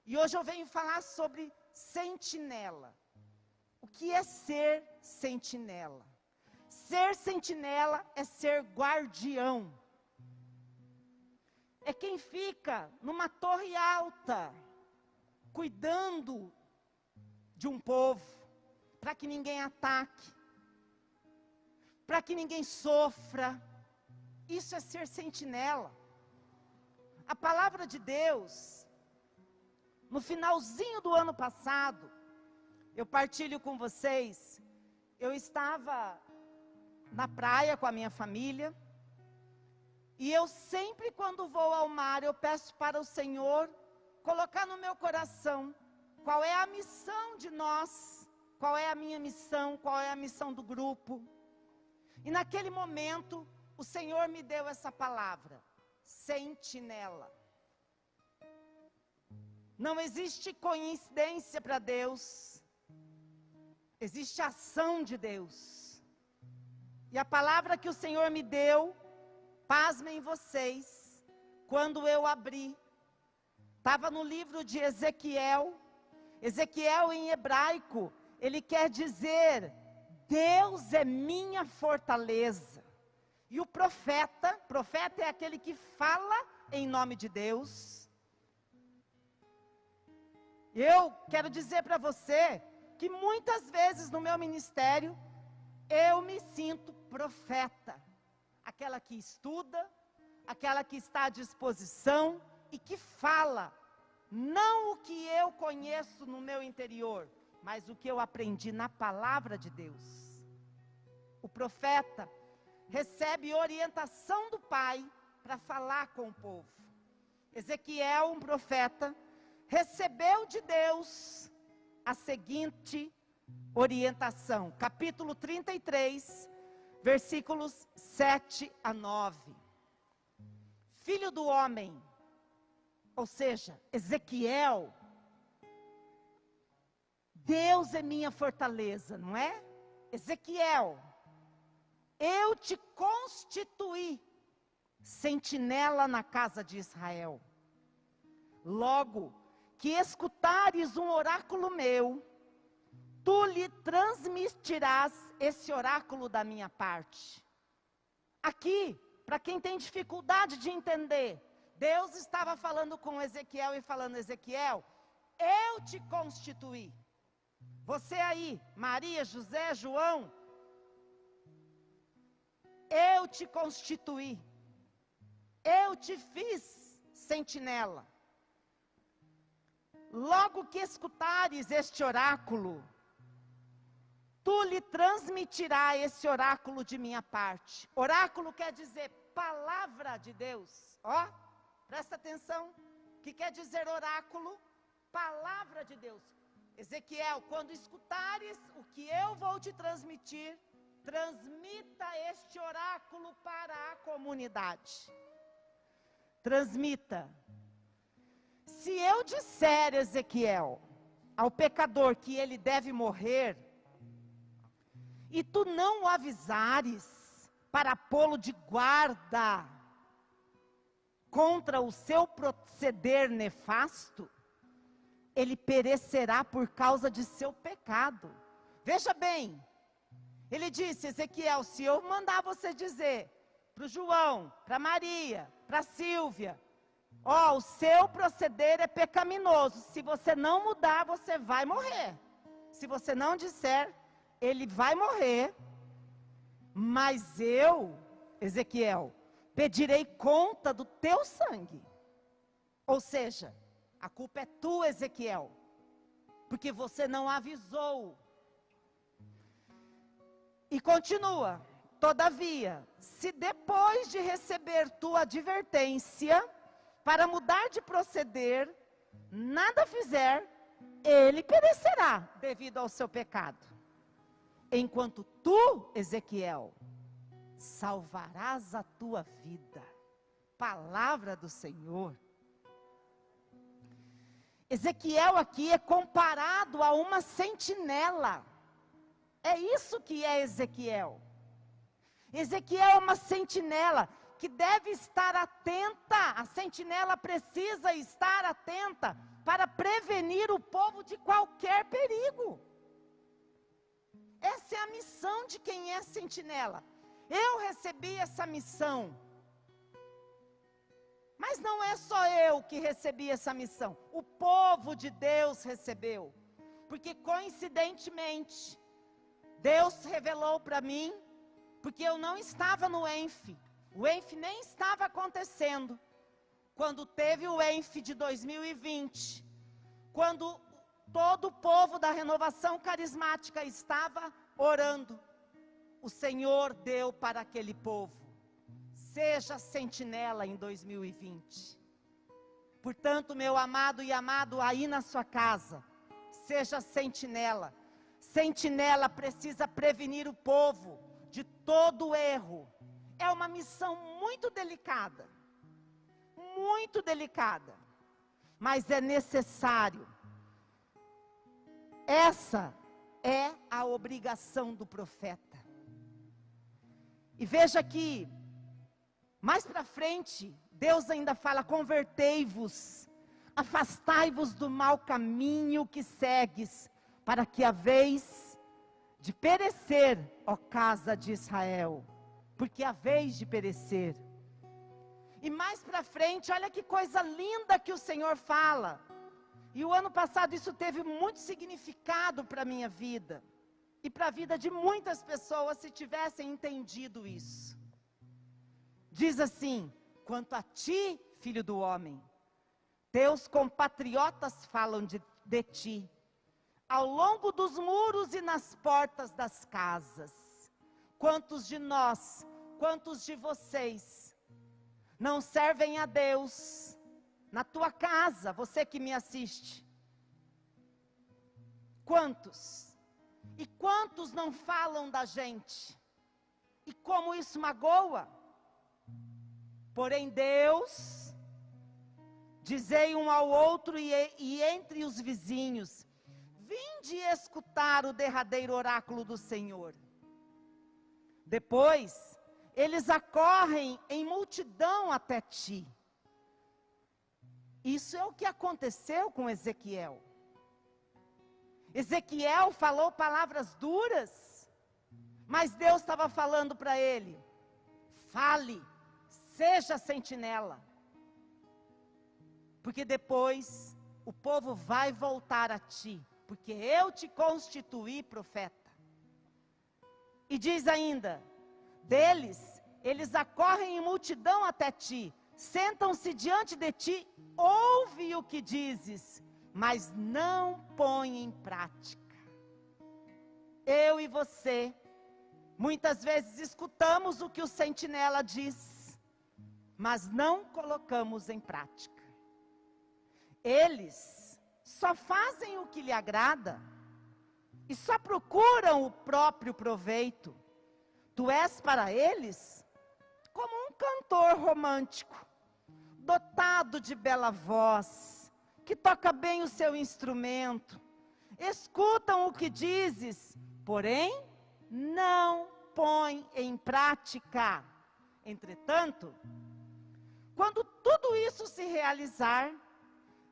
E hoje eu venho falar sobre sentinela. O que é ser sentinela? Ser sentinela é ser guardião. É quem fica numa torre alta, cuidando de um povo, para que ninguém ataque, para que ninguém sofra. Isso é ser sentinela. A palavra de Deus, no finalzinho do ano passado, eu partilho com vocês, eu estava na praia com a minha família, e eu sempre quando vou ao mar, eu peço para o Senhor colocar no meu coração, qual é a missão de nós, qual é a minha missão, qual é a missão do grupo. E naquele momento, o Senhor me deu essa palavra, sentinela. Não existe coincidência para Deus, existe ação de Deus. E a palavra que o Senhor me deu, pasmem vocês, quando eu abri, estava no livro de Ezequiel. Ezequiel em hebraico, ele quer dizer, Deus é minha fortaleza. E o profeta é aquele que fala em nome de Deus. Eu quero dizer para você, que muitas vezes no meu ministério, eu me sinto profeta. Aquela que estuda, aquela que está à disposição e que fala, não o que eu conheço no meu interior, mas o que eu aprendi na palavra de Deus. O profeta recebe orientação do Pai para falar com o povo. Ezequiel, um profeta, recebeu de Deus a seguinte orientação, capítulo 33, versículos 7 a 9. Filho do homem, ou seja, Ezequiel, Deus é minha fortaleza, não é? Ezequiel, eu te constituí sentinela na casa de Israel. Logo que escutares um oráculo meu, tu lhe transmitirás esse oráculo da minha parte. Aqui, para quem tem dificuldade de entender, Deus estava falando com Ezequiel e falando, Ezequiel, eu te constituí. Você aí, Maria, José, João, eu te constituí. Eu te fiz sentinela. Logo que escutares este oráculo, tu lhe transmitirás esse oráculo de minha parte. Oráculo quer dizer palavra de Deus. Ó, presta atenção. O que quer dizer oráculo? Palavra de Deus. Ezequiel, quando escutares o que eu vou te transmitir, transmita este oráculo para a comunidade. Transmita. Se eu disser, Ezequiel, ao pecador que ele deve morrer, e tu não o avisares para pô-lo de guarda contra o seu proceder nefasto, ele perecerá por causa de seu pecado. Veja bem, ele disse, Ezequiel, se eu mandar você dizer para o João, para Maria, para Silvia, ó, o seu proceder é pecaminoso, se você não mudar, você vai morrer. Se você não disser, ele vai morrer, mas eu, Ezequiel, pedirei conta do teu sangue. Ou seja, a culpa é tua, Ezequiel, porque você não avisou. E continua, todavia, se depois de receber tua advertência, para mudar de proceder, nada fizer, ele perecerá devido ao seu pecado. Enquanto tu, Ezequiel, salvarás a tua vida. Palavra do Senhor. Ezequiel aqui é comparado a uma sentinela. É isso que é Ezequiel. Ezequiel é uma sentinela que deve estar atenta. A sentinela precisa estar atenta para prevenir o povo de qualquer perigo. Essa é a missão de quem é sentinela. Eu recebi essa missão. Mas não é só eu que recebi essa missão. O povo de Deus recebeu. Porque coincidentemente, Deus revelou para mim, porque eu não estava no ENF. O ENF nem estava acontecendo. Quando teve o ENF de 2020, quando todo o povo da renovação carismática estava orando, o Senhor deu para aquele povo: seja sentinela em 2020. Portanto, meu amado e amado aí na sua casa, seja sentinela. Sentinela precisa prevenir o povo de todo erro. É uma missão muito delicada, mas é necessário. Essa é a obrigação do profeta. E veja que, mais para frente, Deus ainda fala: convertei-vos, afastai-vos do mau caminho que segues, para que a vez de perecer, ó casa de Israel, porque a vez de perecer. E mais para frente, olha que coisa linda que o Senhor fala. E o ano passado isso teve muito significado para a minha vida. E para a vida de muitas pessoas, se tivessem entendido isso. Diz assim: quanto a ti, filho do homem, teus compatriotas falam de ti, ao longo dos muros e nas portas das casas. Quantos de nós, quantos de vocês não servem a Deus na tua casa, você que me assiste? Quantos? E quantos não falam da gente? E como isso magoa? Porém Deus, dizei um ao outro e entre os vizinhos: vinde escutar o derradeiro oráculo do Senhor. Depois eles acorrem em multidão até ti. Isso é o que aconteceu com Ezequiel. Ezequiel falou palavras duras, mas Deus estava falando para ele: fale, seja sentinela, porque depois o povo vai voltar a ti, porque eu te constituí profeta. E diz ainda: deles, eles acorrem em multidão até ti, sentam-se diante de ti, ouve o que dizes, mas não põe em prática. Eu e você, muitas vezes escutamos o que o sentinela diz, mas não colocamos em prática. Eles só fazem o que lhe agrada, e só procuram o próprio proveito. Tu és para eles como um cantor romântico, dotado de bela voz, que toca bem o seu instrumento. Escutam o que dizes, porém não põe em prática. Entretanto, quando tudo isso se realizar,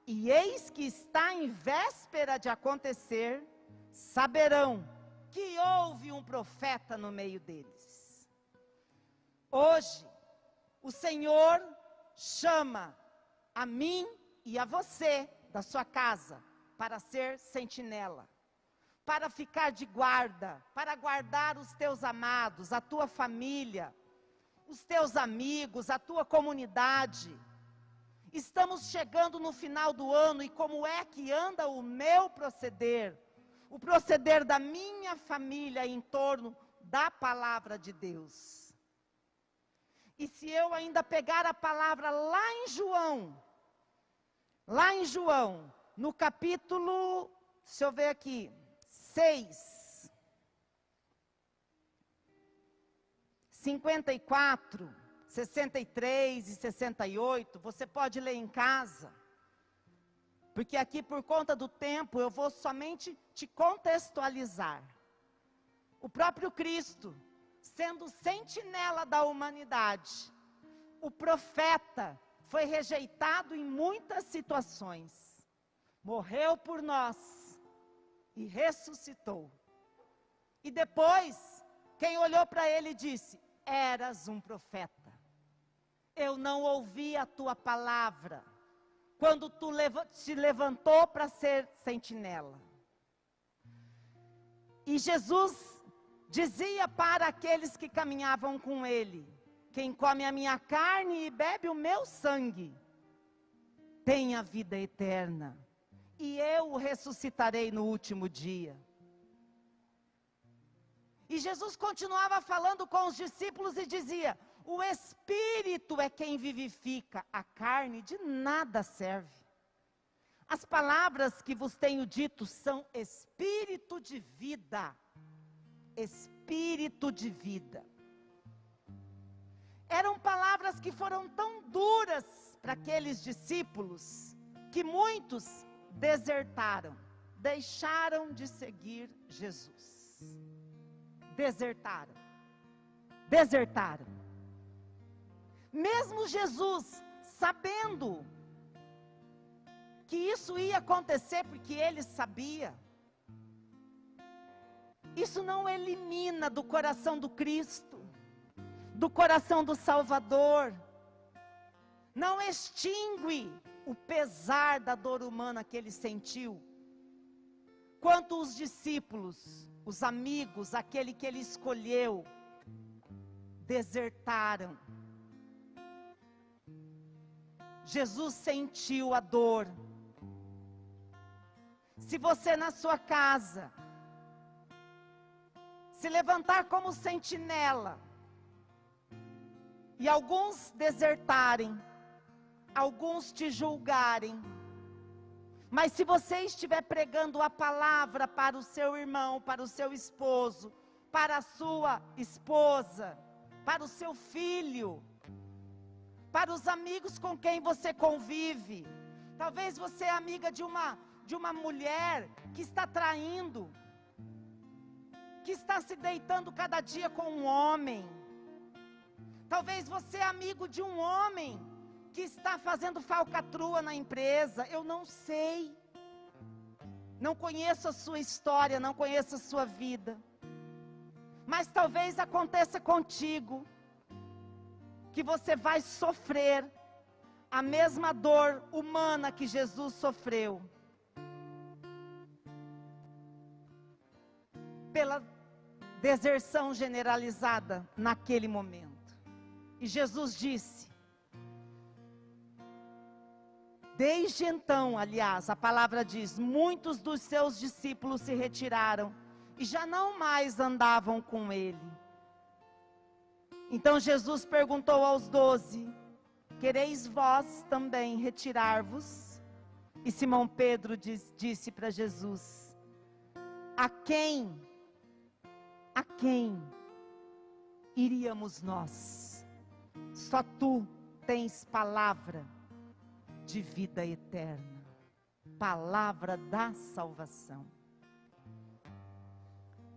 e eis que está em véspera de acontecer, saberão que houve um profeta no meio deles. Hoje, o Senhor chama a mim e a você, da sua casa, para ser sentinela, para ficar de guarda, para guardar os teus amados, a tua família, os teus amigos, a tua comunidade. Estamos chegando no final do ano, e como é que anda o meu proceder? O proceder da minha família em torno da palavra de Deus. E se eu ainda pegar a palavra lá em João, no capítulo, deixa eu ver aqui, 6, 54, 63 e 68, você pode ler em casa. Porque aqui, por conta do tempo, eu vou somente te contextualizar. O próprio Cristo, sendo sentinela da humanidade, o profeta foi rejeitado em muitas situações. morreu por nós e ressuscitou. E depois, quem olhou para ele disse: eras um profeta. Eu não ouvi a tua palavra quando tu te levantou para ser sentinela. E Jesus dizia para aqueles que caminhavam com ele: quem come a minha carne e bebe o meu sangue tem a vida eterna, e eu o ressuscitarei no último dia. E Jesus continuava falando com os discípulos e dizia: o Espírito é quem vivifica, a carne de nada serve. As palavras que vos tenho dito são espírito de vida. Espírito de vida. Eram palavras que foram tão duras para aqueles discípulos, que muitos desertaram, deixaram de seguir Jesus. Desertaram. Mesmo Jesus, sabendo que isso ia acontecer, porque ele sabia, isso não elimina do coração do Cristo, do coração do Salvador, não extingue o pesar da dor humana que ele sentiu, quanto os discípulos, os amigos, aquele que ele escolheu, desertaram. Jesus sentiu a dor. Se você na sua casa se levantar como sentinela e alguns desertarem, alguns te julgarem, mas se você estiver pregando a palavra para o seu irmão, para o seu esposo, para a sua esposa, para o seu filho, para os amigos com quem você convive, talvez você é amiga de uma mulher que está traindo, que está se deitando cada dia com um homem, talvez você é amigo de um homem que está fazendo falcatrua na empresa. Eu não sei, não conheço a sua história, não conheço a sua vida, mas talvez aconteça contigo, que você vai sofrer a mesma dor humana que Jesus sofreu, pela deserção generalizada naquele momento. E Jesus disse, desde então, aliás, a palavra diz, muitos dos seus discípulos se retiraram e já não mais andavam com ele. Então Jesus perguntou aos 12, quereis vós também retirar-vos? E Simão Pedro disse para Jesus, a quem iríamos nós? Só tu tens palavra de vida eterna, palavra da salvação.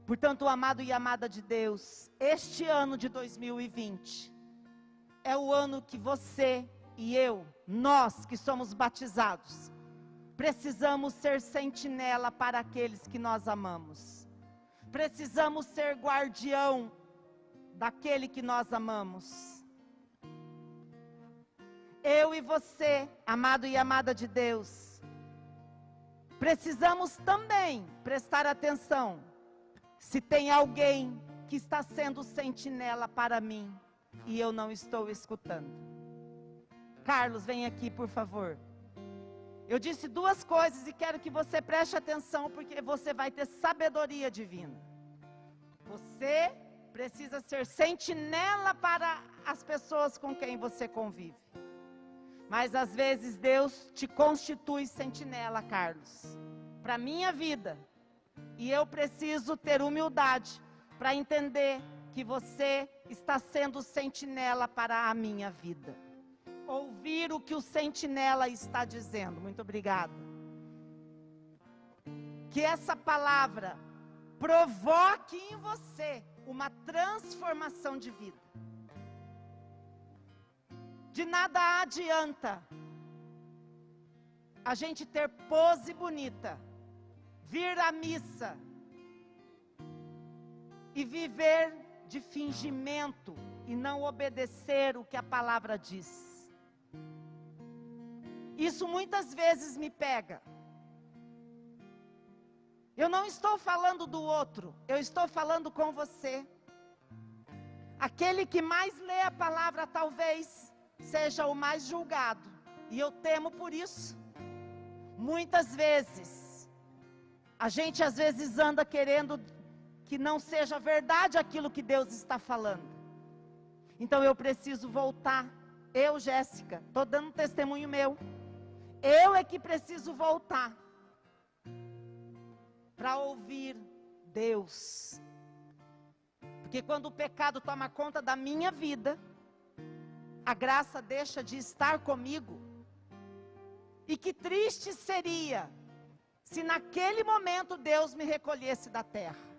Portanto, amado e amada de Deus, este ano de 2020, é o ano que você e eu, nós que somos batizados, precisamos ser sentinela para aqueles que nós amamos. Precisamos ser guardião daquele que nós amamos. Eu e você, amado e amada de Deus, precisamos também prestar atenção se tem alguém que está sendo sentinela para mim e eu não estou escutando. Carlos, vem aqui, por favor. Eu disse duas coisas e quero que você preste atenção, porque você vai ter sabedoria divina. Você precisa ser sentinela para as pessoas com quem você convive. Mas às vezes Deus te constitui sentinela, Carlos, para a minha vida. E eu preciso ter humildade para entender que você está sendo sentinela para a minha vida. Ouvir o que o sentinela está dizendo. Muito obrigada. Que essa palavra provoque em você uma transformação de vida. De nada adianta a gente ter pose bonita, vir à missa e viver de fingimento e não obedecer o que a palavra diz. Isso muitas vezes me pega. Eu não estou falando do outro, eu estou falando com você. Aquele que mais lê a palavra talvez seja o mais julgado, e eu temo por isso. Muitas vezes, a gente às vezes anda querendo que não seja verdade aquilo que Deus está falando. Então eu preciso voltar. Eu, Jéssica, estou dando um testemunho meu. Eu é que preciso voltar para ouvir Deus. Porque quando o pecado toma conta da minha vida, a graça deixa de estar comigo. E que triste seria se naquele momento Deus me recolhesse da terra.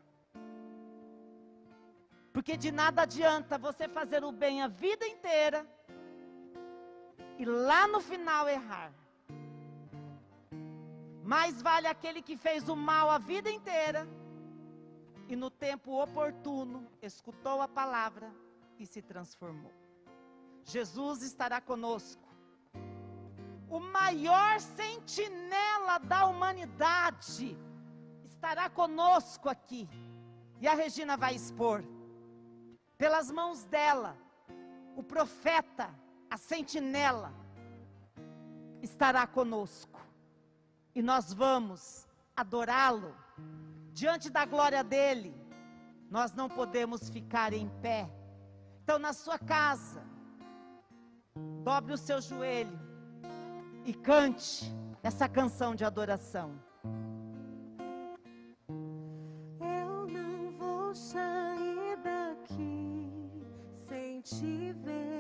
Porque de nada adianta você fazer o bem a vida inteira e lá no final errar. Mais vale aquele que fez o mal a vida inteira e no tempo oportuno escutou a palavra e se transformou. Jesus estará conosco. O maior sentinela da humanidade estará conosco aqui. E a Regina vai expor. Pelas mãos dela, o profeta, a sentinela, estará conosco. E nós vamos adorá-lo. Diante da glória dele, nós não podemos ficar em pé. Então, na sua casa, dobre o seu joelho e cante essa canção de adoração. Eu não vou sair daqui sem te ver.